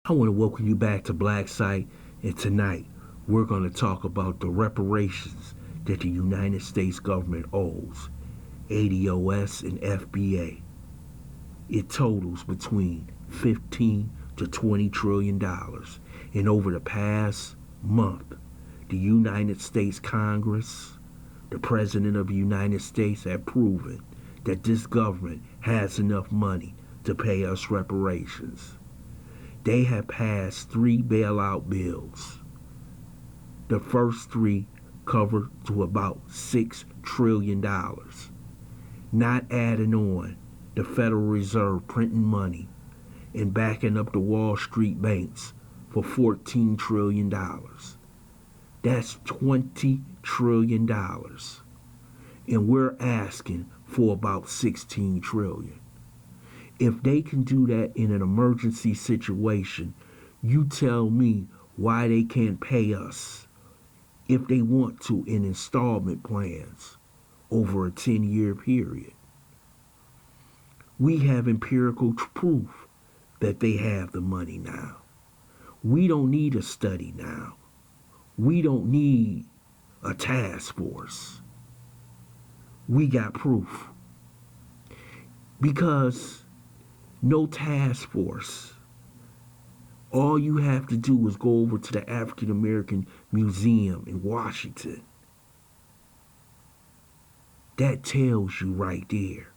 I want to welcome you back to Black Site, and tonight we're going to talk about the reparations that the United States government owes ADOS and FBA. It totals between 15 to 20 trillion dollars, and over the past month, the United States Congress, the President of the United States have proven that this government has enough money to pay us reparations. They have passed 3 bailout bills. The first 3 covered to about $6 trillion, not adding on the Federal Reserve printing money and backing up the Wall Street banks for $14 trillion. That's $20 trillion. And we're asking for about 16 trillion. If they can do that in an emergency situation, you tell me why they can't pay us if they want to in installment plans over a 10-year period. We have empirical proof that they have the money now. We don't need a study now. We don't need a task force. We got proof. Because no task force. All you have to do is go over to the African American Museum in Washington. That tells you right there.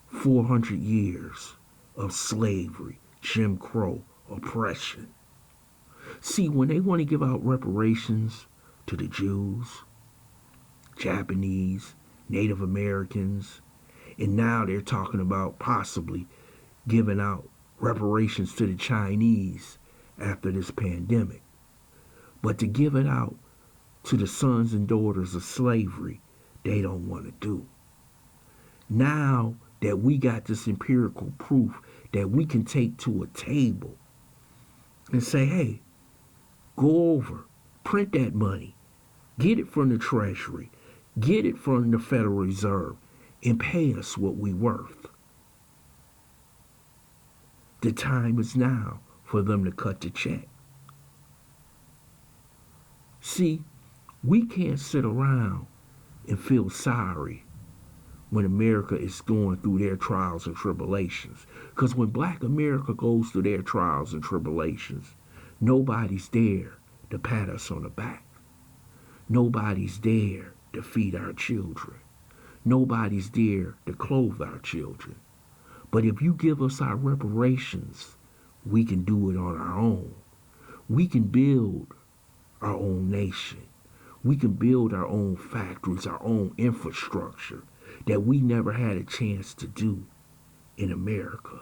400 years of slavery, Jim Crow, oppression. See, when they want to give out reparations to the Jews, Japanese, Native Americans, and now they're talking about possibly giving out reparations to the Chinese after this pandemic. But to give it out to the sons and daughters of slavery, they don't want to do. Now that we got this empirical proof that we can take to a table and say, hey, go over, print that money, get it from the Treasury, get it from the Federal Reserve, and pay us what we worth. The time is now for them to cut the check. See, we can't sit around and feel sorry when America is going through their trials and tribulations. Because when Black America goes through their trials and tribulations, nobody's there to pat us on the back. Nobody's there to feed our children. Nobody's there to clothe our children. But if you give us our reparations, we can do it on our own. We can build our own nation. We can build our own factories, our own infrastructure that we never had a chance to do in America.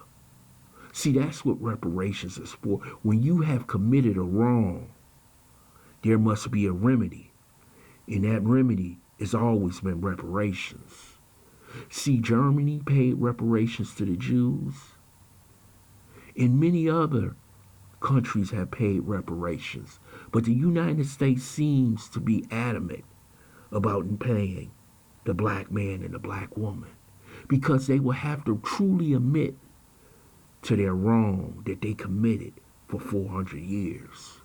See, that's what reparations is for. When you have committed a wrong, there must be a remedy. And that remedy has always been reparations. See, Germany paid reparations to the Jews, and many other countries have paid reparations. But the United States seems to be adamant about paying the black man and the black woman because they will have to truly admit to their wrong that they committed for 400 years.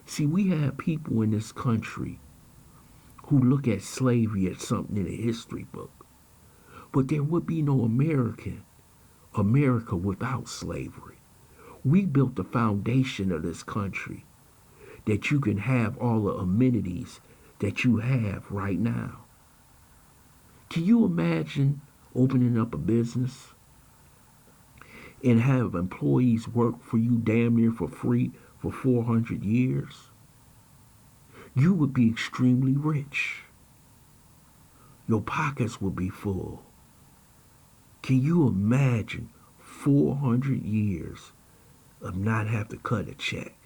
See, we have people in this country who look at slavery as something in a history book. But there would be no America without slavery. We built the foundation of this country that you can have all the amenities that you have right now. Can you imagine opening up a business and have employees work for you damn near for free for 400 years? You would be extremely rich. Your pockets would be full. Can you imagine 400 years of not have to cut a check?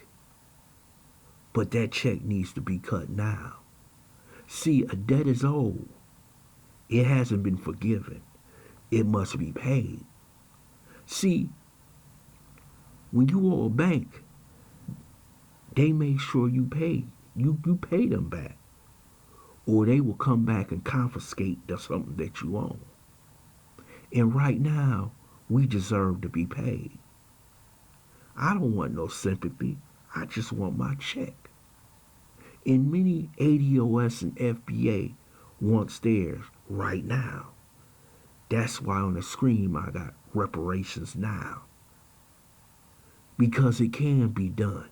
But that check needs to be cut now. See, a debt is owed. It hasn't been forgiven. It must be paid. See, when you owe a bank, they make sure you pay. You pay them back. Or they will come back and confiscate the something that you own. And right now, we deserve to be paid. I don't want no sympathy. I just want my check. And many ADOS and FBA wants theirs right now. That's why on the screen I got reparations now. Because it can be done.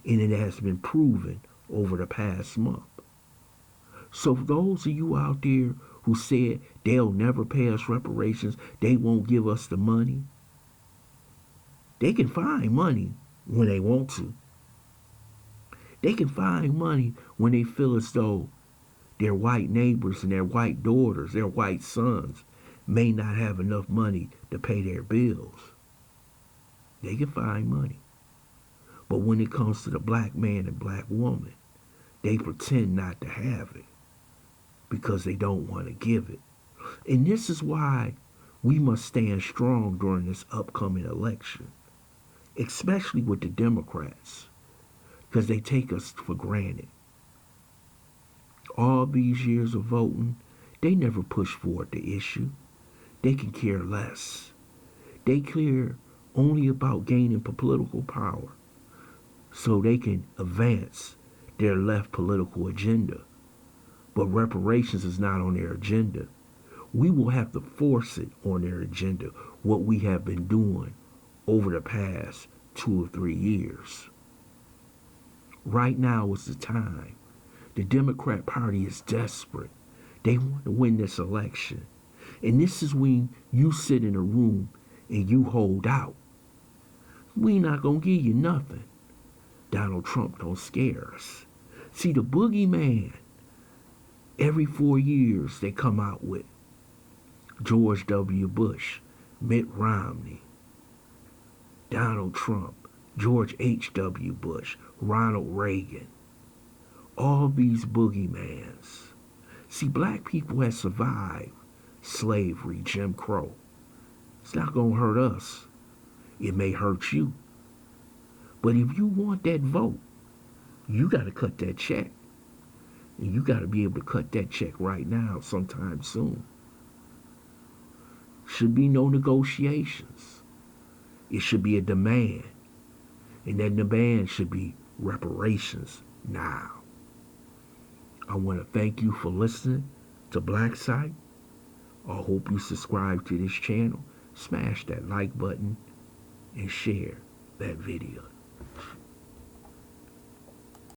And it has been proven over the past month. So for those of you out there who said they'll never pay us reparations, they won't give us the money, they can find money when they want to. They can find money when they feel as though their white neighbors and their white daughters, their white sons, may not have enough money to pay their bills. They can find money. But when it comes to the black man and black woman, they pretend not to have it because they don't want to give it. And this is why we must stand strong during this upcoming election, especially with the Democrats, because they take us for granted. All these years of voting, they never push forward the issue. They can care less. They care only about gaining political power so they can advance their left political agenda. But reparations is not on their agenda. We will have to force it on their agenda, what we have been doing over the past 2 or 3 years. Right now is the time. The Democrat Party is desperate. They want to win this election. And this is when you sit in a room and you hold out. We not going to give you nothing. Donald Trump don't scare us. See, the boogeyman, every 4 years they come out with George W. Bush, Mitt Romney, Donald Trump, George H.W. Bush, Ronald Reagan. All these boogeymans. See, black people have survived slavery, Jim Crow. It's not going to hurt us. It may hurt you. But if you want that vote, you got to cut that check. And you got to be able to cut that check right now, sometime soon. Should be no negotiations. It should be a demand. And that demand should be reparations now. I want to thank you for listening to Black Site. I hope you subscribe to this channel. Smash that like button and share that video.